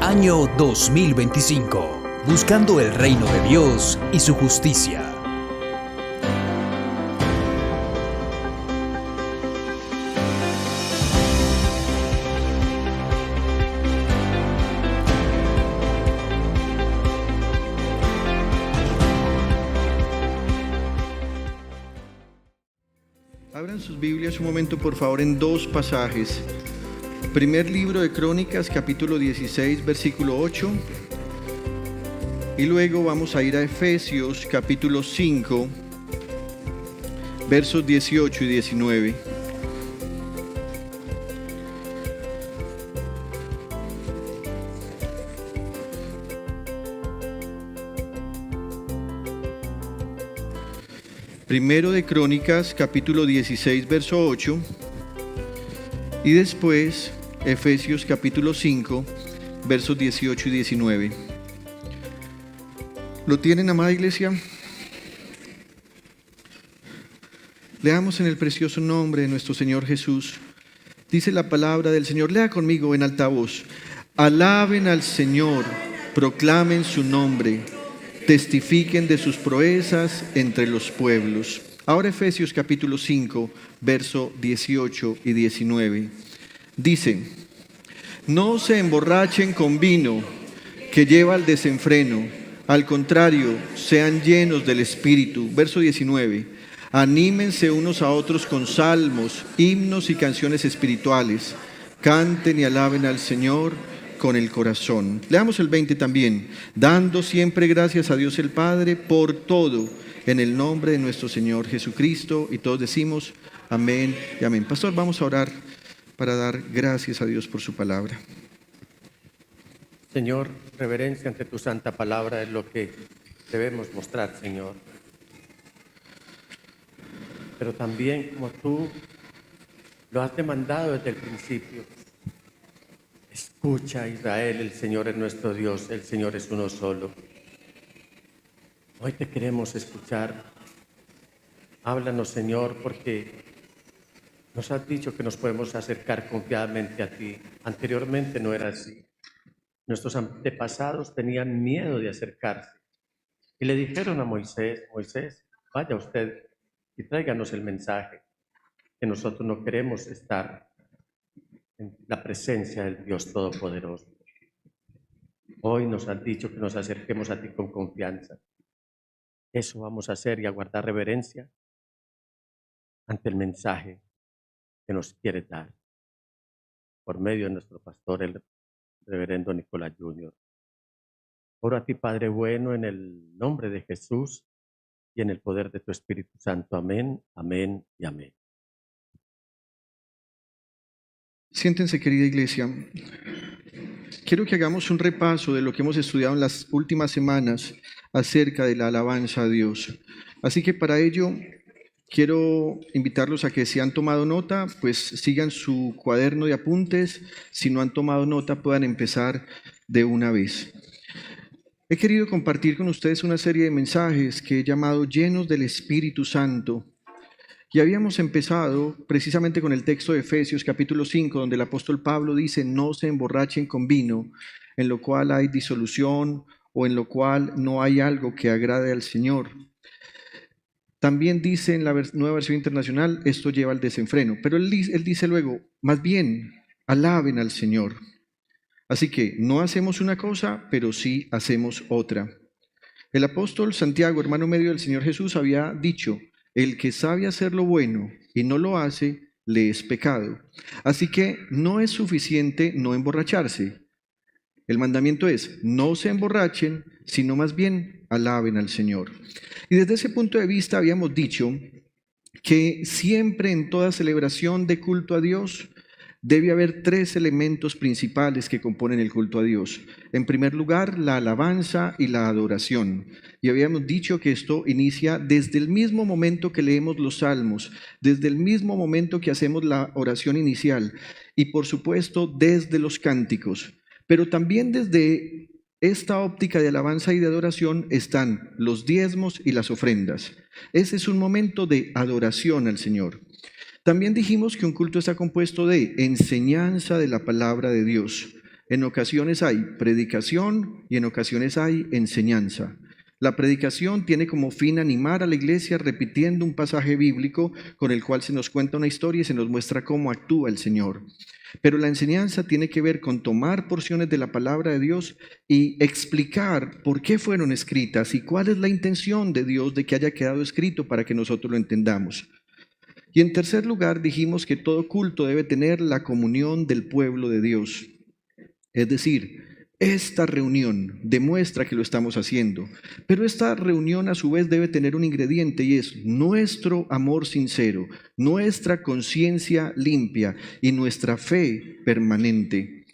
Año 2025. Buscando el reino de Dios y su justicia. Abran sus Biblias un momento, por favor, en dos pasajes. Primer libro de Crónicas, capítulo 16, versículo 8. Y luego vamos a ir a Efesios, capítulo 5, versos 18 y 19. Primero de Crónicas, capítulo 16, verso 8, y después Efesios, capítulo 5, versos 18 y 19. ¿Lo tienen, amada iglesia? Leamos en el precioso nombre de nuestro Señor Jesús. Dice la palabra del Señor. Lea conmigo en alta voz. Alaben al Señor, proclamen su nombre. Testifiquen de sus proezas entre los pueblos. Ahora Efesios capítulo 5, verso 18 y 19. Dice: no se emborrachen con vino, que lleva al desenfreno. Al contrario, sean llenos del Espíritu. Verso 19. Anímense unos a otros con salmos, himnos y canciones espirituales. Canten y alaben al Señor con el corazón. Leamos el 20 también. Dando siempre gracias a Dios el Padre por todo, en el nombre de nuestro Señor Jesucristo. Y todos decimos amén y amén. Pastor, vamos a orar para dar gracias a Dios por su palabra. Señor, reverencia ante tu santa palabra es lo que debemos mostrar, Señor. Pero también, como tú lo has demandado desde el principio, escucha, Israel, el Señor es nuestro Dios, el Señor es uno solo. Hoy te queremos escuchar. Háblanos, Señor, porque nos has dicho que nos podemos acercar confiadamente a ti. Anteriormente no era así. Nuestros antepasados tenían miedo de acercarse y le dijeron a Moisés: Moisés, vaya usted y tráiganos el mensaje, que nosotros no queremos estar en la presencia del Dios Todopoderoso. Hoy nos has dicho que nos acerquemos a ti con confianza. Eso vamos a hacer y a guardar reverencia ante el mensaje que nos quiere dar por medio de nuestro pastor, el reverendo Nicolás Jr. Oro a ti, Padre bueno, en el nombre de Jesús y en el poder de tu Espíritu Santo. Amén, amén y amén. Siéntense, querida iglesia. Quiero que hagamos un repaso de lo que hemos estudiado en las últimas semanas acerca de la alabanza a Dios. Así que para ello quiero invitarlos a que, si han tomado nota, pues sigan su cuaderno de apuntes. Si no han tomado nota, puedan empezar de una vez. He querido compartir con ustedes una serie de mensajes que he llamado llenos del Espíritu Santo. Y habíamos empezado precisamente con el texto de Efesios capítulo 5, donde el apóstol Pablo dice: no se emborrachen con vino, en lo cual hay disolución o en lo cual no hay algo que agrade al Señor. También dice en la Nueva Versión Internacional: esto lleva al desenfreno. Pero él dice luego: más bien, alaben al Señor. Así que no hacemos una cosa, pero sí hacemos otra. El apóstol Santiago, hermano medio del Señor Jesús, había dicho: el que sabe hacer lo bueno y no lo hace, le es pecado. Así que no es suficiente no emborracharse. El mandamiento es: no se emborrachen, sino más bien alaben al Señor. Y desde ese punto de vista habíamos dicho que siempre en toda celebración de culto a Dios debe haber tres elementos principales que componen el culto a Dios. En primer lugar, la alabanza y la adoración. Y habíamos dicho que esto inicia desde el mismo momento que leemos los salmos, desde el mismo momento que hacemos la oración inicial y, por supuesto, desde los cánticos. Pero también desde esta óptica de alabanza y de adoración están los diezmos y las ofrendas. Ese es un momento de adoración al Señor. También dijimos que un culto está compuesto de enseñanza de la palabra de Dios. En ocasiones hay predicación y en ocasiones hay enseñanza. La predicación tiene como fin animar a la iglesia repitiendo un pasaje bíblico con el cual se nos cuenta una historia y se nos muestra cómo actúa el Señor. Pero la enseñanza tiene que ver con tomar porciones de la palabra de Dios y explicar por qué fueron escritas y cuál es la intención de Dios de que haya quedado escrito para que nosotros lo entendamos. Y en tercer lugar, dijimos que todo culto debe tener la comunión del pueblo de Dios. Es decir, esta reunión demuestra que lo estamos haciendo, pero esta reunión a su vez debe tener un ingrediente y es nuestro amor sincero, nuestra conciencia limpia y nuestra fe permanente.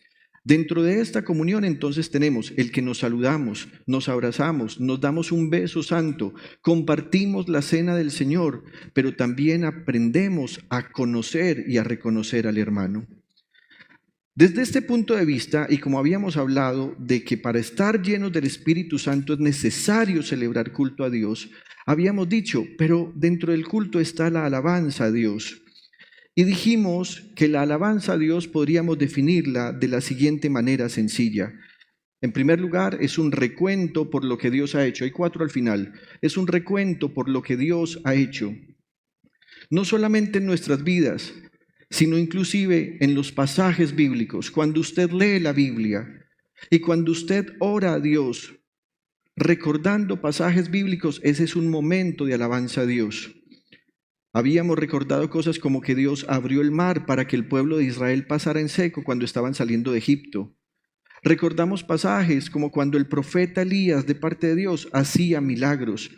Dentro de esta comunión entonces tenemos el que nos saludamos, nos abrazamos, nos damos un beso santo, compartimos la cena del Señor, pero también aprendemos a conocer y a reconocer al hermano. Desde este punto de vista, y como habíamos hablado de que para estar llenos del Espíritu Santo es necesario celebrar culto a Dios, habíamos dicho, pero dentro del culto está la alabanza a Dios. Y dijimos que la alabanza a Dios podríamos definirla de la siguiente manera sencilla. En primer lugar, es un recuento por lo que Dios ha hecho. Hay 4 al final. Es un recuento por lo que Dios ha hecho. No solamente en nuestras vidas, sino inclusive en los pasajes bíblicos. Cuando usted lee la Biblia y cuando usted ora a Dios, recordando pasajes bíblicos, ese es un momento de alabanza a Dios. Habíamos recordado cosas como que Dios abrió el mar para que el pueblo de Israel pasara en seco cuando estaban saliendo de Egipto. Recordamos pasajes como cuando el profeta Elías de parte de Dios hacía milagros.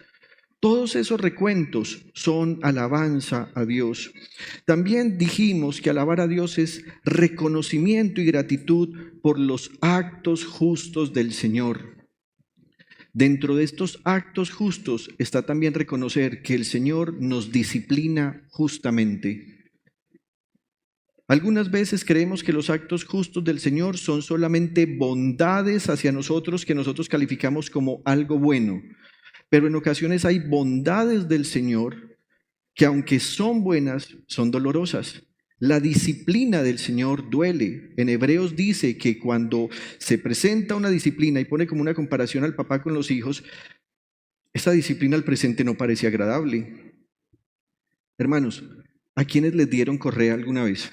Todos esos recuentos son alabanza a Dios. También dijimos que alabar a Dios es reconocimiento y gratitud por los actos justos del Señor. Dentro de estos actos justos está también reconocer que el Señor nos disciplina justamente. Algunas veces creemos que los actos justos del Señor son solamente bondades hacia nosotros que nosotros calificamos como algo bueno. Pero en ocasiones hay bondades del Señor que aunque son buenas, son dolorosas. La disciplina del Señor duele. En Hebreos dice que cuando se presenta una disciplina y pone como una comparación al papá con los hijos, esa disciplina al presente no parece agradable. Hermanos, ¿a quiénes les dieron correa alguna vez?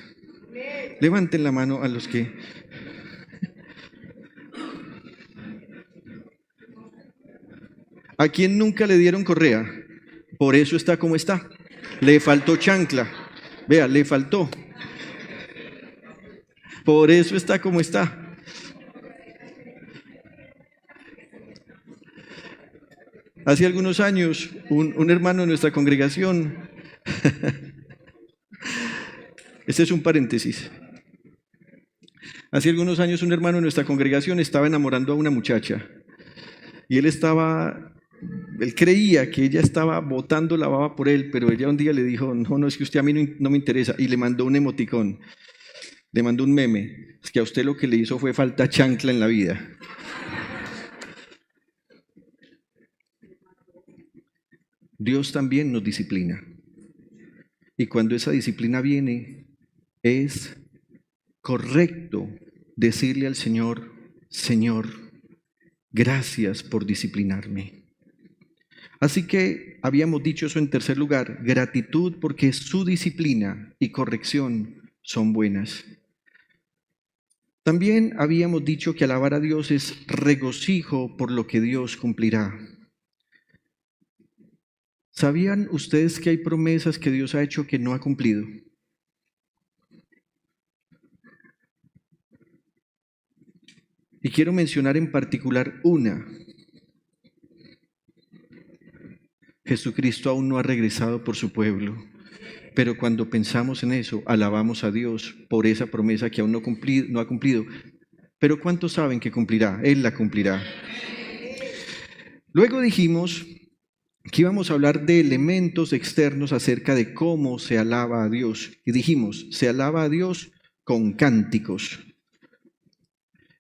Levanten la mano a los que... ¿A quién nunca le dieron correa? Por eso está como está. Le faltó chancla. Vea, le faltó. Por eso está como está. Hace algunos años, un hermano de nuestra congregación, este es un paréntesis. Hace algunos años un hermano de nuestra congregación estaba enamorando a una muchacha y él creía que ella estaba botando la baba por él, pero ella un día le dijo, no, es que usted a mí no me interesa, y le mandó un emoticón, le mandó un meme, es que a usted lo que le hizo fue falta chancla en la vida. Dios también nos disciplina, y cuando esa disciplina viene, es correcto decirle al Señor, Señor, gracias por disciplinarme. Así que habíamos dicho eso en tercer lugar, gratitud porque su disciplina y corrección son buenas. También habíamos dicho que alabar a Dios es regocijo por lo que Dios cumplirá. ¿Sabían ustedes que hay promesas que Dios ha hecho que no ha cumplido? Y quiero mencionar en particular una. Jesucristo aún no ha regresado por su pueblo, pero cuando pensamos en eso, alabamos a Dios por esa promesa que aún no ha cumplido. Pero ¿cuántos saben que cumplirá? Él la cumplirá. Luego dijimos que íbamos a hablar de elementos externos acerca de cómo se alaba a Dios. Y dijimos, se alaba a Dios con cánticos.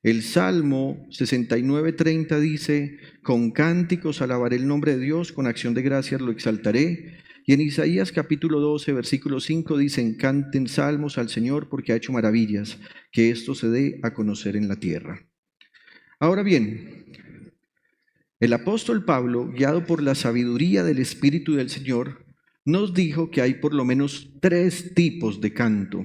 El Salmo 69:30 dice, con cánticos alabaré el nombre de Dios, con acción de gracias lo exaltaré. Y en Isaías capítulo 12, versículo 5 dicen: canten salmos al Señor porque ha hecho maravillas, que esto se dé a conocer en la tierra. Ahora bien, el apóstol Pablo, guiado por la sabiduría del Espíritu del Señor, nos dijo que hay por lo menos 3 tipos de canto.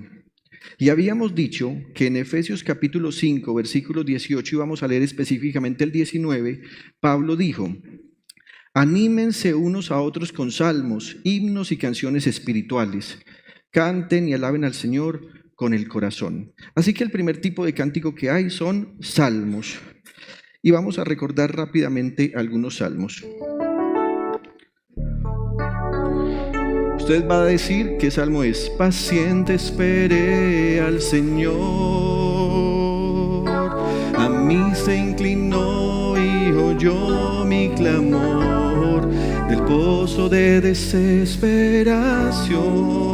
Y habíamos dicho que en Efesios capítulo 5, versículo 18, y vamos a leer específicamente el 19, Pablo dijo: anímense unos a otros con salmos, himnos y canciones espirituales. Canten y alaben al Señor con el corazón. Así que el primer tipo de cántico que hay son salmos. Y vamos a recordar rápidamente algunos salmos. Usted va a decir qué salmo es. Paciente esperé al Señor, a mí se inclinó y oyó mi clamor, del pozo de desesperación,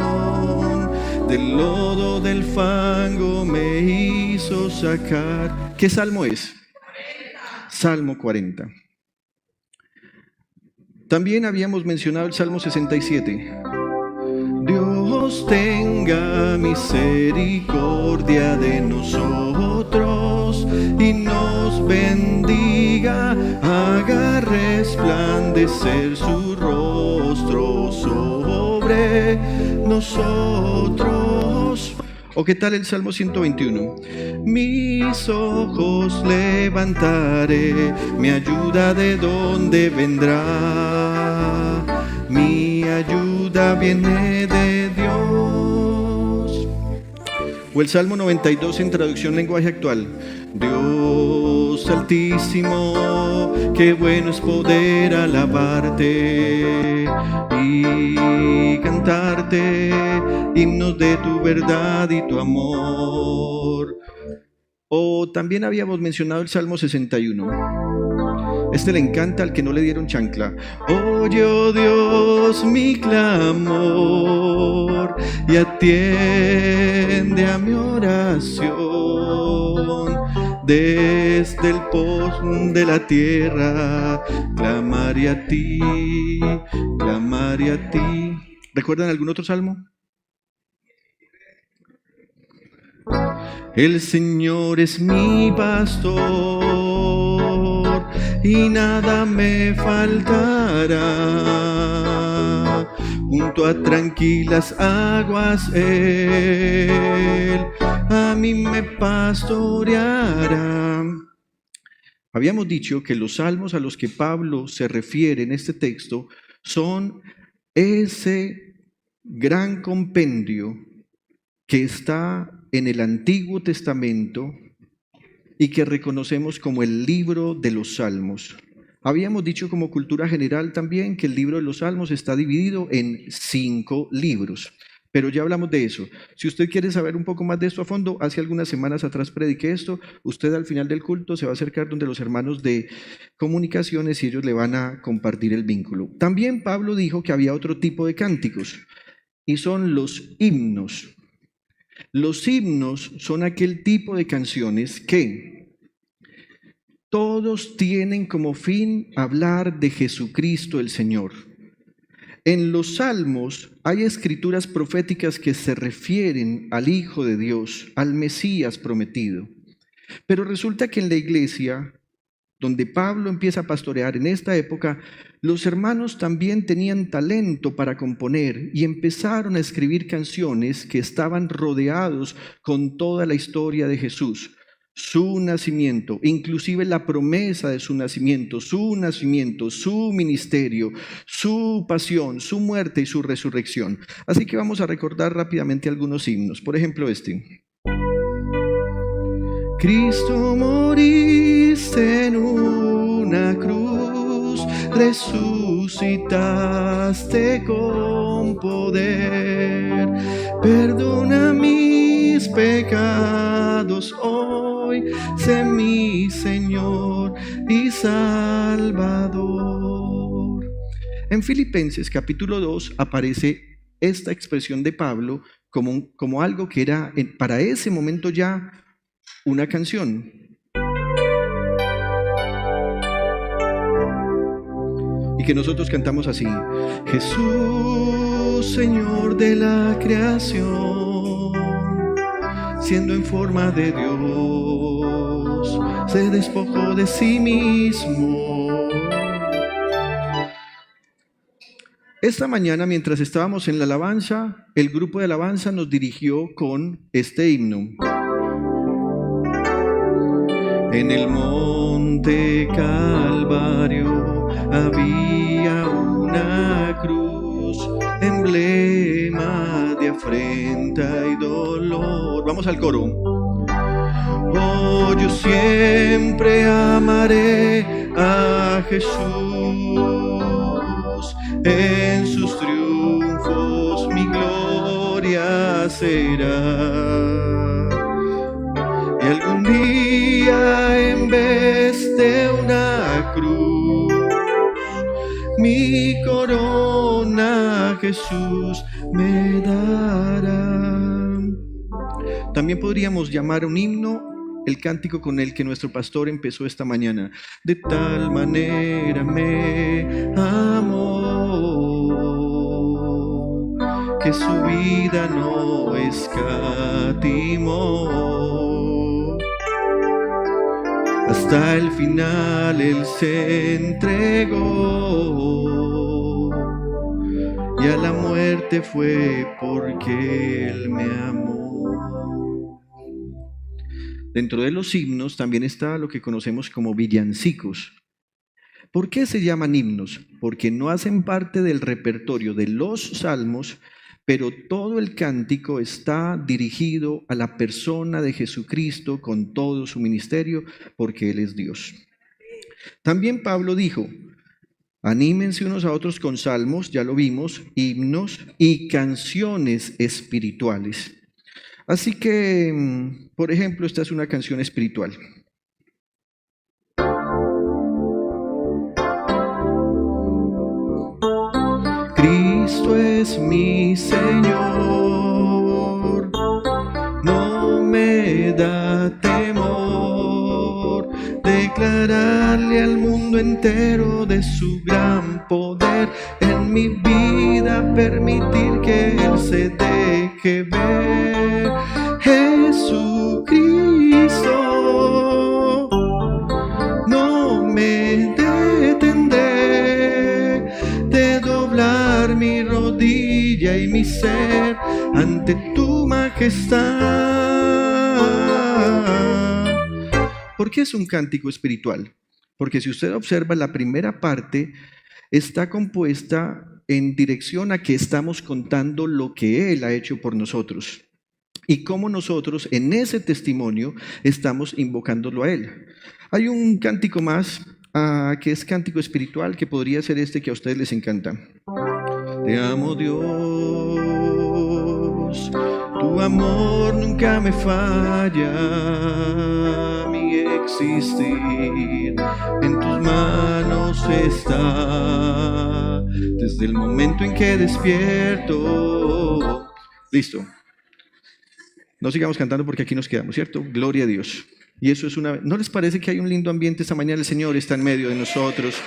del lodo del fango me hizo sacar. ¿Qué salmo es? Salmo 40. También habíamos mencionado el Salmo 67. Dios tenga misericordia de nosotros y nos bendiga, haga resplandecer su rostro sobre nosotros. ¿O qué tal el Salmo 121? Mis ojos levantaré, mi ayuda de dónde vendrá. Mi ayuda viene de Dios. O el Salmo 92 en traducción lenguaje actual. Dios altísimo, qué bueno es poder alabarte y cantarte himnos de tu verdad y tu amor. O también habíamos mencionado el Salmo 61. Este le encanta al que no le dieron chancla. Oye, oh Dios, mi clamor y atiende a mi oración. Desde el pozo de la tierra clamaré a ti, clamaré a ti. ¿Recuerdan algún otro salmo? El Señor es mi pastor y nada me faltará. Junto a tranquilas aguas Él a mí me pastoreará. Habíamos dicho que los salmos a los que Pablo se refiere en este texto son ese gran compendio que está en el Antiguo Testamento y que reconocemos como el libro de los Salmos. Habíamos dicho como cultura general también que el libro de los Salmos está dividido en 5 libros, pero ya hablamos de eso. Si usted quiere saber un poco más de esto a fondo, hace algunas semanas atrás prediqué esto. Usted al final del culto se va a acercar donde los hermanos de comunicaciones y ellos le van a compartir el vínculo. También Pablo dijo que había otro tipo de cánticos y son los himnos. Los himnos son aquel tipo de canciones que todos tienen como fin hablar de Jesucristo el Señor. En los salmos hay escrituras proféticas que se refieren al Hijo de Dios, al Mesías prometido. Pero resulta que en la iglesia, donde Pablo empieza a pastorear en esta época, los hermanos también tenían talento para componer y empezaron a escribir canciones que estaban rodeados con toda la historia de Jesús, su nacimiento, inclusive la promesa de su nacimiento, su ministerio, su pasión, su muerte y su resurrección. Así que vamos a recordar rápidamente algunos himnos. Por ejemplo, este. Cristo moriste en una cruz, resucitaste con poder, perdona mis pecados hoy, sé mi Señor y Salvador. En Filipenses capítulo 2 aparece esta expresión de Pablo como algo que era para ese momento ya una canción. y que nosotros cantamos así: Jesús, Señor de la creación, siendo en forma de Dios, se despojó de sí mismo. Esta mañana, mientras estábamos en la alabanza, el grupo de alabanza nos dirigió con este himno. En el monte Calvario había una cruz, emblema de afrenta y dolor. Vamos al coro. Oh, yo siempre amaré a Jesús, en sus triunfos mi gloria será. Y algún día, en vez de una cruz, mi corona Jesús me dará. También podríamos llamar un himno el cántico con el que nuestro pastor empezó esta mañana. De tal manera me amó, que su vida no escatimó. Hasta el final Él se entregó, y a la muerte fue porque Él me amó. Dentro de los himnos también está lo que conocemos como villancicos. ¿Por qué se llaman himnos? Porque no hacen parte del repertorio de los salmos, pero todo el cántico está dirigido a la persona de Jesucristo con todo su ministerio, porque Él es Dios. También Pablo dijo: anímense unos a otros con salmos, ya lo vimos, himnos y canciones espirituales. Así que, por ejemplo, esta es una canción espiritual. Cristo es mi Señor, no me da temor declararle al mundo entero de su gran poder, en mi vida permitir que Él se deje ver. Jesucristo, no me detendré de doblar mi rodilla y mi ser ante tu majestad. ¿Por qué es un cántico espiritual? Porque si usted observa, la primera parte está compuesta en dirección a que estamos contando lo que Él ha hecho por nosotros y cómo nosotros en ese testimonio estamos invocándolo a Él. Hay un cántico más que es cántico espiritual, que podría ser este que a ustedes les encanta. Te amo, Dios, tu amor nunca me falla, mi existir en tus manos está, desde el momento en que despierto. Listo. No sigamos cantando porque aquí nos quedamos, ¿cierto? Gloria a Dios. Y eso es ¿no les parece que hay un lindo ambiente esta mañana? El Señor está en medio de nosotros.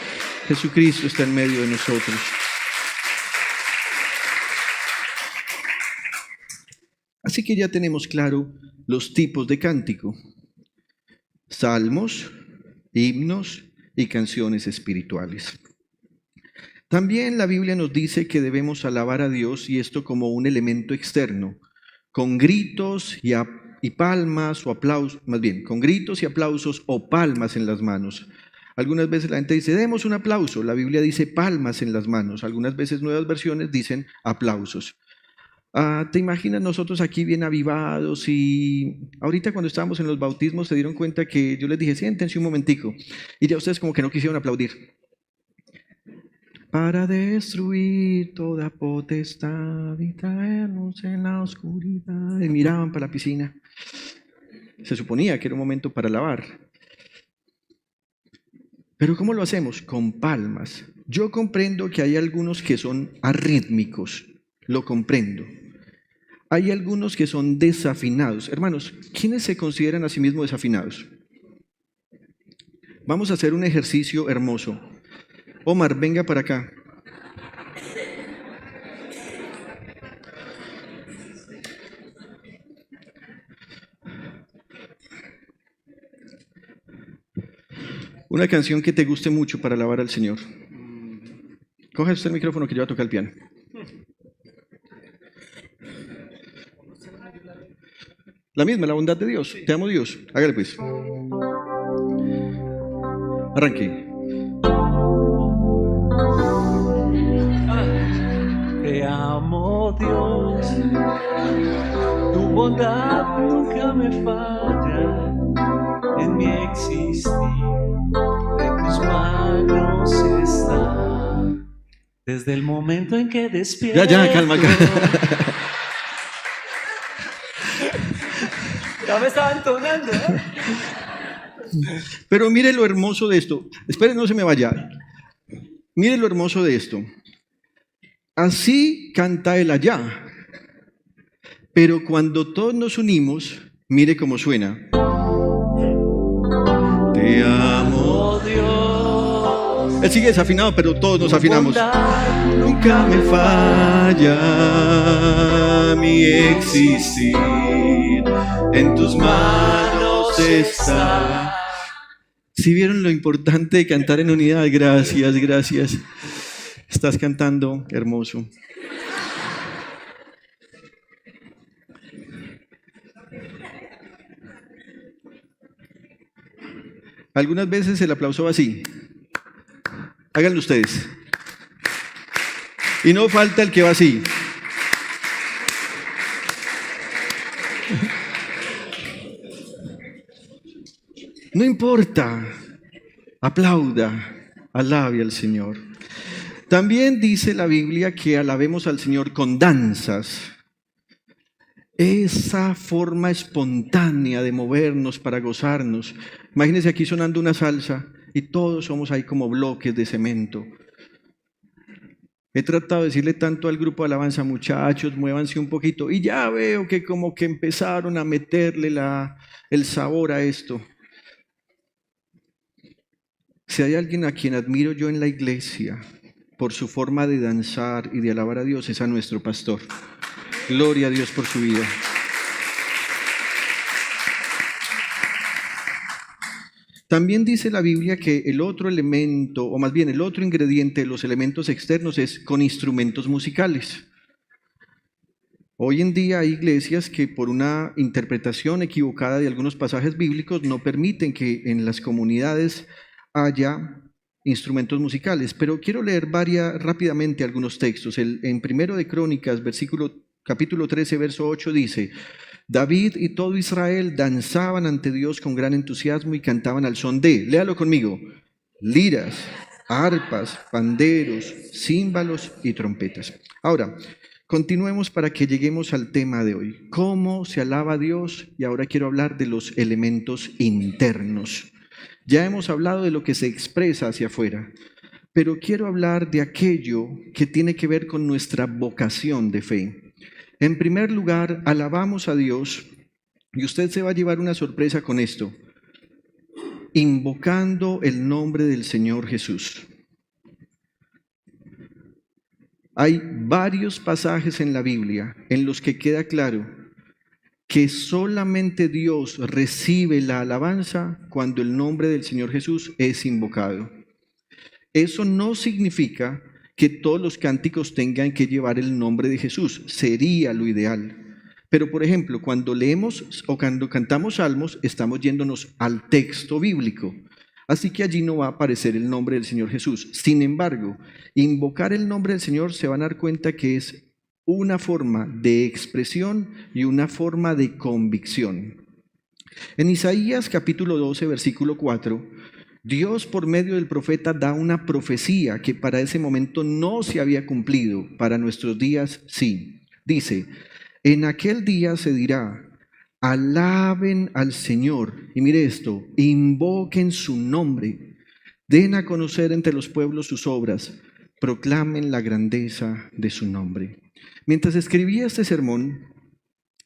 Jesucristo está en medio de nosotros. Así que ya tenemos claro los tipos de cántico: salmos, himnos y canciones espirituales. También la Biblia nos dice que debemos alabar a Dios, y esto como un elemento externo, con gritos y palmas o aplausos, más bien, con gritos y aplausos o palmas en las manos. Algunas veces la gente dice, demos un aplauso. La Biblia dice palmas en las manos. Algunas veces nuevas versiones dicen aplausos. ¿Te imaginas nosotros aquí bien avivados? Y ahorita cuando estábamos en los bautismos se dieron cuenta que yo les dije, siéntense un momentico. Y ya ustedes como que no quisieron aplaudir. Para destruir toda potestad y traernos en la oscuridad. Y miraban para la piscina. Se suponía que era un momento para alabar. Pero ¿cómo lo hacemos? Con palmas. Yo comprendo que hay algunos que son arrítmicos. Lo comprendo. Hay algunos que son desafinados. Hermanos, ¿quiénes se consideran a sí mismos desafinados? Vamos a hacer un ejercicio hermoso. Omar, venga para acá. Una canción que te guste mucho para alabar al Señor. Coge usted el micrófono que yo voy a tocar el piano. La misma, la bondad de Dios. Te amo, Dios. Hágale pues. Arranque. Te amo, Dios, tu bondad nunca me falla en mi existir, en tus manos está, desde el momento en que despierto. Ya, calma. Ya me estaba entonando, ¿eh? Pero mire lo hermoso de esto. Espere, no se me vaya. Mire lo hermoso de esto. Así canta él allá. Pero cuando todos nos unimos, mire cómo suena. Te amo, Dios. Él sigue desafinado, pero todos nos afinamos. Nunca Me falla mi existir. En tus manos está. ¿Sí vieron lo importante de cantar en unidad? Gracias. Estás cantando hermoso. Algunas veces el aplauso va así. Háganlo ustedes. Y no falta el que va así. No importa. Aplauda. Alabe al Señor. También dice la Biblia que alabemos al Señor con danzas. Esa forma espontánea de movernos para gozarnos. Imagínense aquí sonando una salsa y todos somos ahí como bloques de cemento. He tratado de decirle tanto al grupo de alabanza, muchachos, muévanse un poquito. Y ya veo que como que empezaron a meterle el sabor a esto. Si hay alguien a quien admiro yo en la iglesia por su forma de danzar y de alabar a Dios, es a nuestro pastor. Gloria a Dios por su vida. También dice la Biblia que el otro elemento, o más bien el otro ingrediente de los elementos externos es con instrumentos musicales. Hoy en día hay iglesias que por una interpretación equivocada de algunos pasajes bíblicos no permiten que en las comunidades haya instrumentos musicales, pero quiero leer rápidamente algunos textos. En Primero de Crónicas, capítulo 13, verso 8 dice: David y todo Israel danzaban ante Dios con gran entusiasmo y cantaban al son de, léalo conmigo, liras, arpas, panderos, címbalos y trompetas. Ahora, continuemos para que lleguemos al tema de hoy. ¿Cómo se alaba a Dios? Y ahora quiero hablar de los elementos internos. Ya hemos hablado de lo que se expresa hacia afuera, pero quiero hablar de aquello que tiene que ver con nuestra vocación de fe. En primer lugar, alabamos a Dios, y usted se va a llevar una sorpresa con esto, invocando el nombre del Señor Jesús. Hay varios pasajes en la Biblia en los que queda claro que solamente Dios recibe la alabanza cuando el nombre del Señor Jesús es invocado. Eso no significa que todos los cánticos tengan que llevar el nombre de Jesús, sería lo ideal. Pero, por ejemplo, cuando leemos o cuando cantamos salmos, estamos yéndonos al texto bíblico. Así que allí no va a aparecer el nombre del Señor Jesús. Sin embargo, invocar el nombre del Señor se van a dar cuenta que es una forma de expresión y una forma de convicción. En Isaías capítulo 12, versículo 4, Dios por medio del profeta da una profecía que para ese momento no se había cumplido, para nuestros días sí. Dice: en aquel día se dirá, alaben al Señor, y mire esto, invoquen su nombre, den a conocer entre los pueblos sus obras, proclamen la grandeza de su nombre. Mientras escribía este sermón,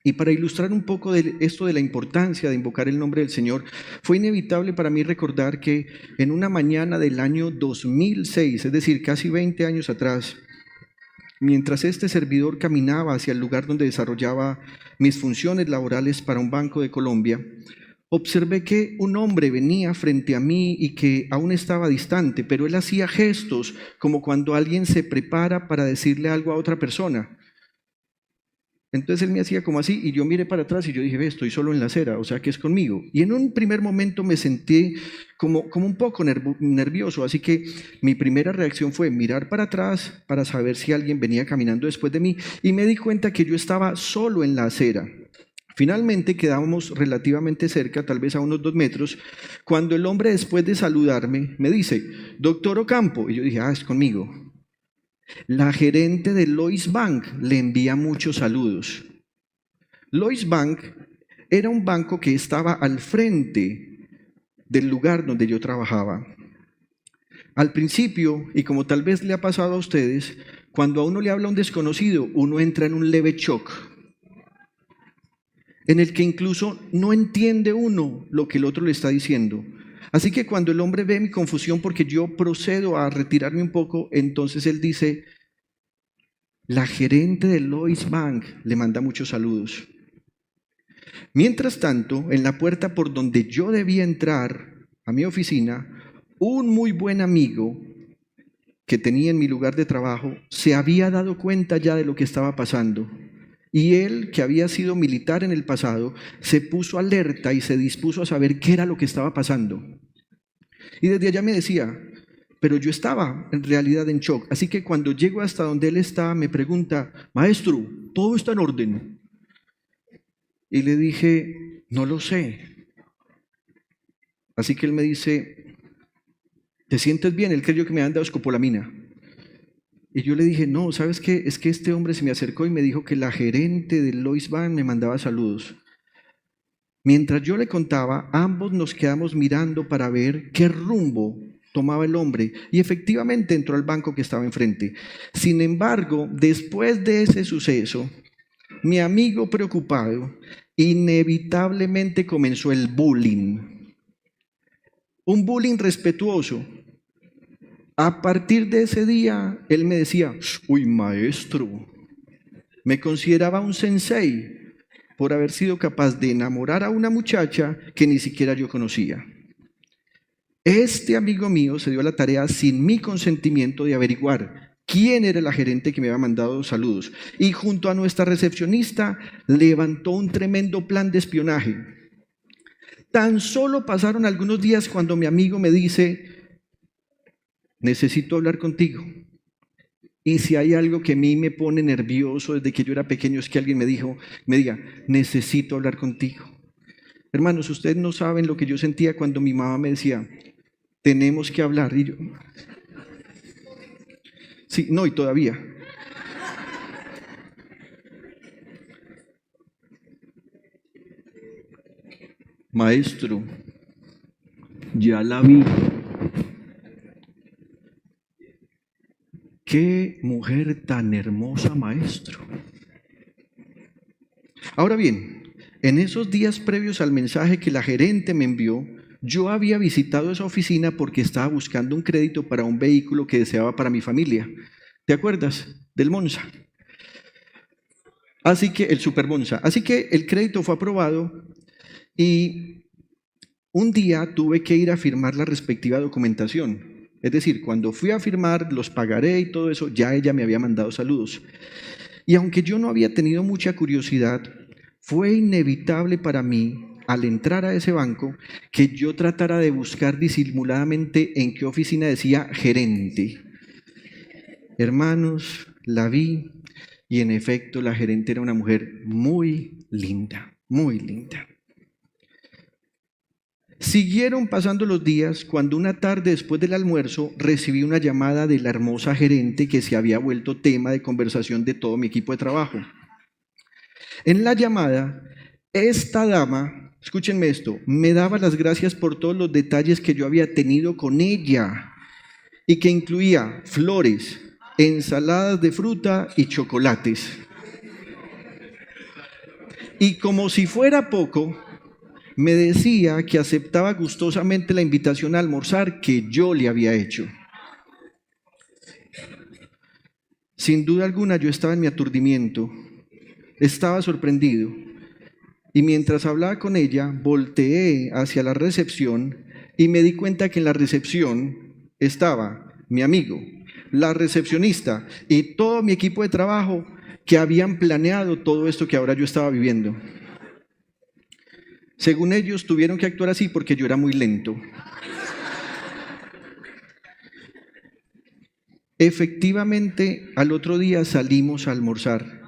Y para ilustrar un poco de esto de la importancia de invocar el nombre del Señor, fue inevitable para mí recordar que en una mañana del año 2006, es decir, casi 20 años atrás, mientras este servidor caminaba hacia el lugar donde desarrollaba mis funciones laborales para un banco de Colombia, observé que un hombre venía frente a mí y que aún estaba distante, pero él hacía gestos como cuando alguien se prepara para decirle algo a otra persona. Entonces él me hacía como así y yo miré para atrás y yo dije, ve, estoy solo en la acera, o sea que es conmigo. Y en un primer momento me sentí como un poco nervioso, así que mi primera reacción fue mirar para atrás para saber si alguien venía caminando después de mí y me di cuenta que yo estaba solo en la acera. Finalmente quedábamos relativamente cerca, tal vez a unos 2 metros, cuando el hombre después de saludarme me dice, doctor Ocampo, y yo dije, es conmigo. La gerente de Lois Bank le envía muchos saludos. Lois Bank era un banco que estaba al frente del lugar donde yo trabajaba. Al principio, y como tal vez le ha pasado a ustedes, cuando a uno le habla un desconocido, uno entra en un leve shock, en el que incluso no entiende uno lo que el otro le está diciendo. Así que cuando el hombre ve mi confusión porque yo procedo a retirarme un poco, entonces él dice, la gerente de Lois Bank le manda muchos saludos. Mientras tanto, en la puerta por donde yo debía entrar a mi oficina, un muy buen amigo que tenía en mi lugar de trabajo se había dado cuenta ya de lo que estaba pasando. Y él, que había sido militar en el pasado, se puso alerta y se dispuso a saber qué era lo que estaba pasando. Y desde allá me decía, pero yo estaba en realidad en shock. Así que cuando llego hasta donde él está, me pregunta, maestro, ¿todo está en orden? Y le dije, no lo sé. Así que él me dice, ¿te sientes bien? Él creyó que me habían dado escopolamina. Y yo le dije, no, ¿sabes qué? Es que este hombre se me acercó y me dijo que la gerente de Lois Bank me mandaba saludos. Mientras yo le contaba, ambos nos quedamos mirando para ver qué rumbo tomaba el hombre y efectivamente entró al banco que estaba enfrente. Sin embargo, después de ese suceso, mi amigo preocupado inevitablemente comenzó el bullying. Un bullying respetuoso. A partir de ese día, él me decía, uy, maestro, me consideraba un sensei por haber sido capaz de enamorar a una muchacha que ni siquiera yo conocía. Este amigo mío se dio a la tarea sin mi consentimiento de averiguar quién era la gerente que me había mandado saludos y junto a nuestra recepcionista levantó un tremendo plan de espionaje. Tan solo pasaron algunos días cuando mi amigo me dice, necesito hablar contigo. Y si hay algo que a mí me pone nervioso desde que yo era pequeño es que alguien me diga, necesito hablar contigo. Hermanos, ustedes no saben lo que yo sentía cuando mi mamá me decía, tenemos que hablar. Y yo, sí, no, y todavía. Maestro, ya la vi. ¡Qué mujer tan hermosa, maestro! Ahora bien, en esos días previos al mensaje que la gerente me envió, yo había visitado esa oficina porque estaba buscando un crédito para un vehículo que deseaba para mi familia. ¿Te acuerdas? Del Monza. Así que, el Super Monza. Así que el crédito fue aprobado y un día tuve que ir a firmar la respectiva documentación. Es decir, cuando fui a firmar los pagaré y todo eso, ya ella me había mandado saludos. Y aunque yo no había tenido mucha curiosidad, fue inevitable para mí, al entrar a ese banco, que yo tratara de buscar disimuladamente en qué oficina decía gerente. Hermanos, la vi y en efecto la gerente era una mujer muy linda, muy linda. Siguieron pasando los días cuando una tarde después del almuerzo recibí una llamada de la hermosa gerente que se había vuelto tema de conversación de todo mi equipo de trabajo. En la llamada, esta dama, escúchenme esto, me daba las gracias por todos los detalles que yo había tenido con ella y que incluía flores, ensaladas de fruta y chocolates. Y como si fuera poco, me decía que aceptaba gustosamente la invitación a almorzar que yo le había hecho. Sin duda alguna yo estaba en mi aturdimiento, estaba sorprendido, y mientras hablaba con ella, volteé hacia la recepción y me di cuenta que en la recepción estaba mi amigo, la recepcionista y todo mi equipo de trabajo que habían planeado todo esto que ahora yo estaba viviendo. Según ellos, tuvieron que actuar así porque yo era muy lento. Efectivamente, al otro día salimos a almorzar,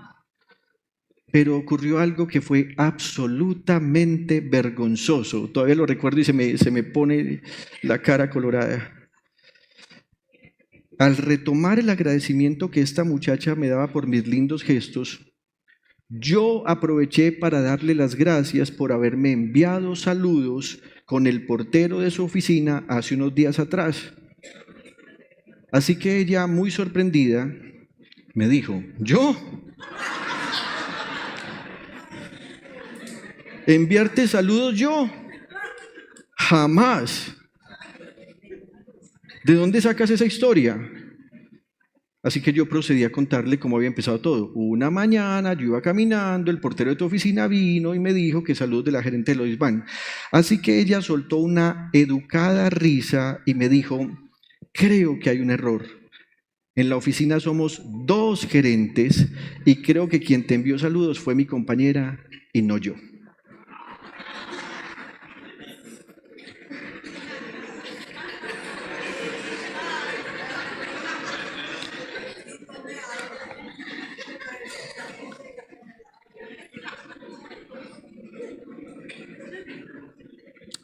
pero ocurrió algo que fue absolutamente vergonzoso. Todavía lo recuerdo y se me pone la cara colorada. Al retomar el agradecimiento que esta muchacha me daba por mis lindos gestos, yo aproveché para darle las gracias por haberme enviado saludos con el portero de su oficina hace unos días atrás. Así que ella, muy sorprendida, me dijo, ¿yo? ¿Enviarte saludos yo? Jamás. ¿De dónde sacas esa historia? Así que yo procedí a contarle cómo había empezado todo. Una mañana yo iba caminando, el portero de tu oficina vino y me dijo que saludos de la gerente de Lois Van. Así que ella soltó una educada risa y me dijo, creo que hay un error. En la oficina somos 2 gerentes y creo que quien te envió saludos fue mi compañera y no yo.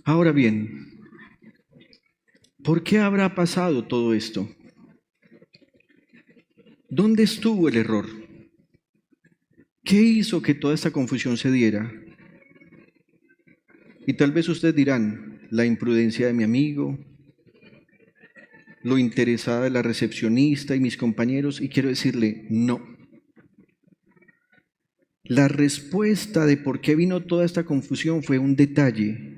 Ahora bien, ¿por qué habrá pasado todo esto? ¿Dónde estuvo el error? ¿Qué hizo que toda esta confusión se diera? Y tal vez ustedes dirán, la imprudencia de mi amigo, lo interesada de la recepcionista y mis compañeros, y quiero decirle, no. La respuesta de por qué vino toda esta confusión fue un detalle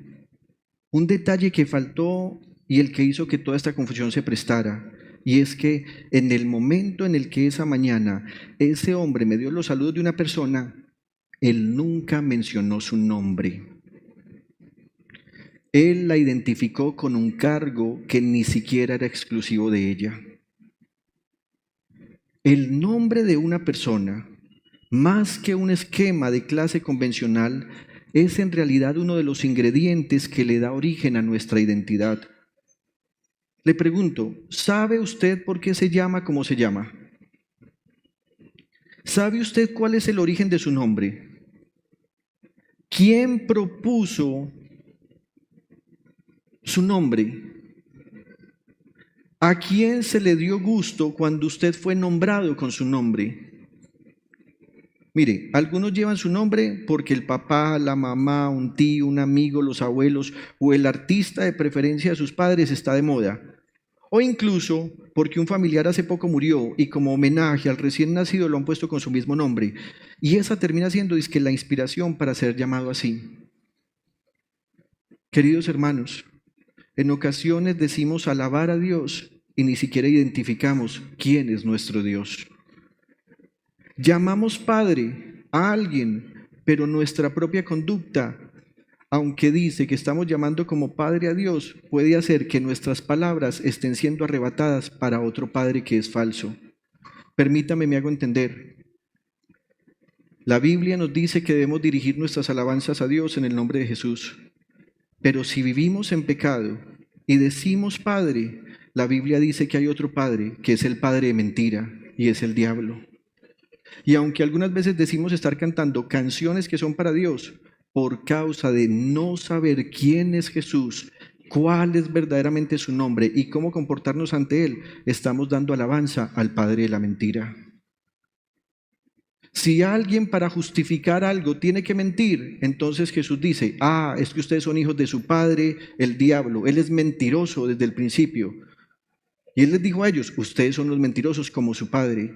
que faltó y el que hizo que toda esta confusión se prestara. Y es que en el momento en el que esa mañana ese hombre me dio los saludos de una persona, él nunca mencionó su nombre. Él la identificó con un cargo que ni siquiera era exclusivo de ella. El nombre de una persona, más que un esquema de clase convencional, es en realidad uno de los ingredientes que le da origen a nuestra identidad. Le pregunto, ¿sabe usted por qué se llama como se llama? ¿Sabe usted cuál es el origen de su nombre? ¿Quién propuso su nombre? ¿A quién se le dio gusto cuando usted fue nombrado con su nombre? Mire, algunos llevan su nombre porque el papá, la mamá, un tío, un amigo, los abuelos o el artista de preferencia de sus padres está de moda. O incluso porque un familiar hace poco murió y como homenaje al recién nacido lo han puesto con su mismo nombre. Y esa termina siendo dizque la inspiración para ser llamado así. Queridos hermanos, en ocasiones decimos alabar a Dios y ni siquiera identificamos quién es nuestro Dios. Llamamos Padre a alguien, pero nuestra propia conducta, aunque dice que estamos llamando como Padre a Dios, puede hacer que nuestras palabras estén siendo arrebatadas para otro Padre que es falso. Permítame, me hago entender. La Biblia nos dice que debemos dirigir nuestras alabanzas a Dios en el nombre de Jesús. Pero si vivimos en pecado y decimos Padre, la Biblia dice que hay otro Padre, que es el Padre de mentira, y es el diablo. Y aunque algunas veces decimos estar cantando canciones que son para Dios, por causa de no saber quién es Jesús, cuál es verdaderamente su nombre y cómo comportarnos ante Él, estamos dando alabanza al Padre de la mentira. Si alguien para justificar algo tiene que mentir, entonces Jesús dice, es que ustedes son hijos de su padre, el diablo. Él es mentiroso desde el principio. Y Él les dijo a ellos, ustedes son los mentirosos como su padre.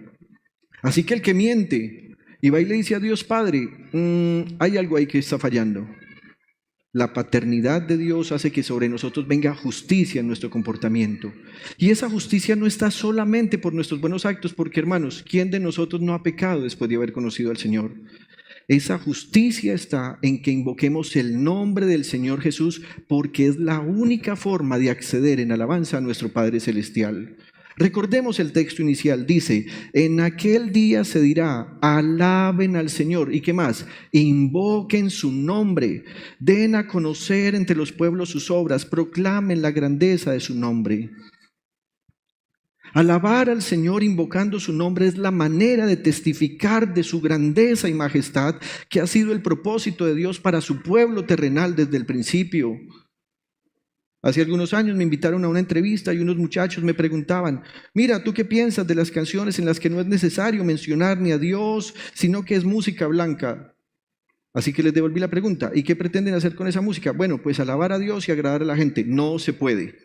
Así que el que miente Y va y le dice a Dios Padre, hay algo ahí que está fallando. La paternidad de Dios hace que sobre nosotros venga justicia en nuestro comportamiento. Y esa justicia no está solamente por nuestros buenos actos, porque hermanos, ¿quién de nosotros no ha pecado después de haber conocido al Señor? Esa justicia está en que invoquemos el nombre del Señor Jesús, porque es la única forma de acceder en alabanza a nuestro Padre Celestial. Recordemos el texto inicial, dice, en aquel día se dirá, alaben al Señor. ¿Y qué más? Invoquen su nombre, den a conocer entre los pueblos sus obras, proclamen la grandeza de su nombre. Alabar al Señor invocando su nombre es la manera de testificar de su grandeza y majestad, que ha sido el propósito de Dios para su pueblo terrenal desde el principio. Hace algunos años me invitaron a una entrevista y unos muchachos me preguntaban, mira, ¿tú qué piensas de las canciones en las que no es necesario mencionar ni a Dios, sino que es música blanca? Así que les devolví la pregunta, ¿y qué pretenden hacer con esa música? Bueno, pues alabar a Dios y agradar a la gente. No se puede.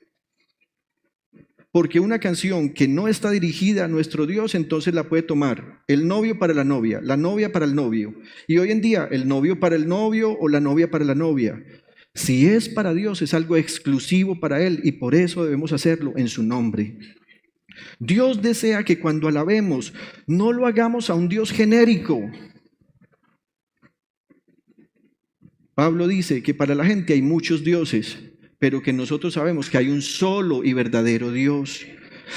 Porque una canción que no está dirigida a nuestro Dios, entonces la puede tomar el novio para la novia para el novio. Y hoy en día, el novio para el novio o la novia para la novia. Si es para Dios, es algo exclusivo para Él y por eso debemos hacerlo en su nombre. Dios desea que cuando alabemos, no lo hagamos a un Dios genérico. Pablo dice que para la gente hay muchos dioses, pero que nosotros sabemos que hay un solo y verdadero Dios.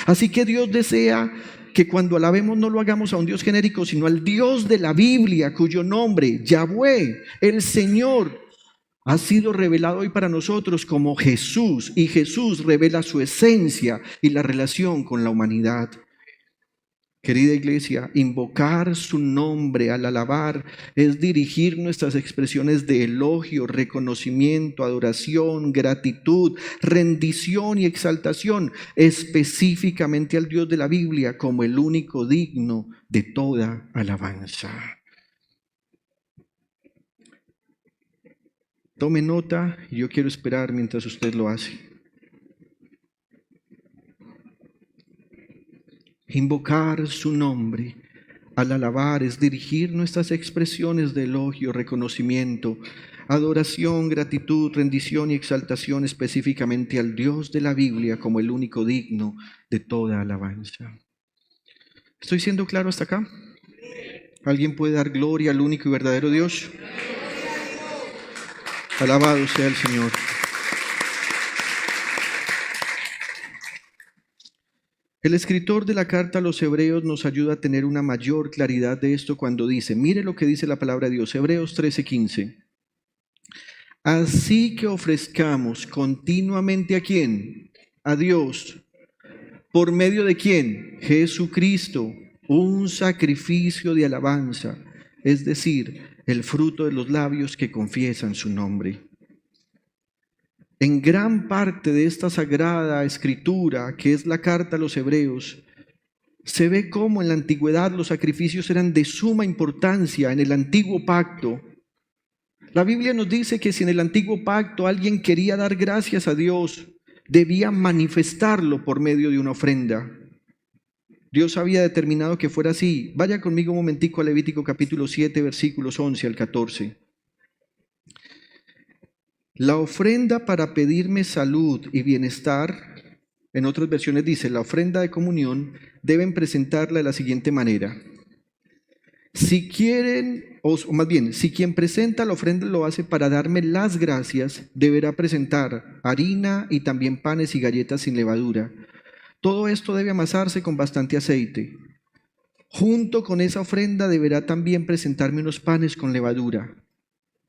Así que Dios desea que cuando alabemos no lo hagamos a un Dios genérico, sino al Dios de la Biblia, cuyo nombre, Yahweh, el Señor, ha sido revelado hoy para nosotros como Jesús, y Jesús revela su esencia y la relación con la humanidad. Querida iglesia, invocar su nombre al alabar es dirigir nuestras expresiones de elogio, reconocimiento, adoración, gratitud, rendición y exaltación específicamente al Dios de la Biblia como el único digno de toda alabanza. Tome nota, yo quiero esperar mientras usted lo hace. Invocar su nombre al alabar es dirigir nuestras expresiones de elogio, reconocimiento, adoración, gratitud, rendición y exaltación específicamente al Dios de la Biblia como el único digno de toda alabanza. ¿Estoy siendo claro hasta acá? ¿Alguien puede dar gloria al único y verdadero Dios? Alabado sea el Señor. El escritor de la carta a los Hebreos nos ayuda a tener una mayor claridad de esto cuando dice, mire lo que dice la palabra de Dios, Hebreos 13:15. Así que ofrezcamos continuamente ¿a quién? A Dios. ¿Por medio de quién? Jesucristo, un sacrificio de alabanza, es decir, el fruto de los labios que confiesan su nombre. En gran parte de esta sagrada escritura, que es la carta a los Hebreos, se ve cómo en la antigüedad los sacrificios eran de suma importancia en el antiguo pacto. La Biblia nos dice que si en el antiguo pacto alguien quería dar gracias a Dios, debía manifestarlo por medio de una ofrenda. Dios había determinado que fuera así. Vaya conmigo un momentico a Levítico capítulo 7, versículos 11 al 14. La ofrenda para pedirme salud y bienestar, en otras versiones dice, la ofrenda de comunión, deben presentarla de la siguiente manera. Si quieren, o más bien, si quien presenta la ofrenda lo hace para darme las gracias, deberá presentar harina y también panes y galletas sin levadura. Todo esto debe amasarse con bastante aceite. Junto con esa ofrenda deberá también presentarme unos panes con levadura.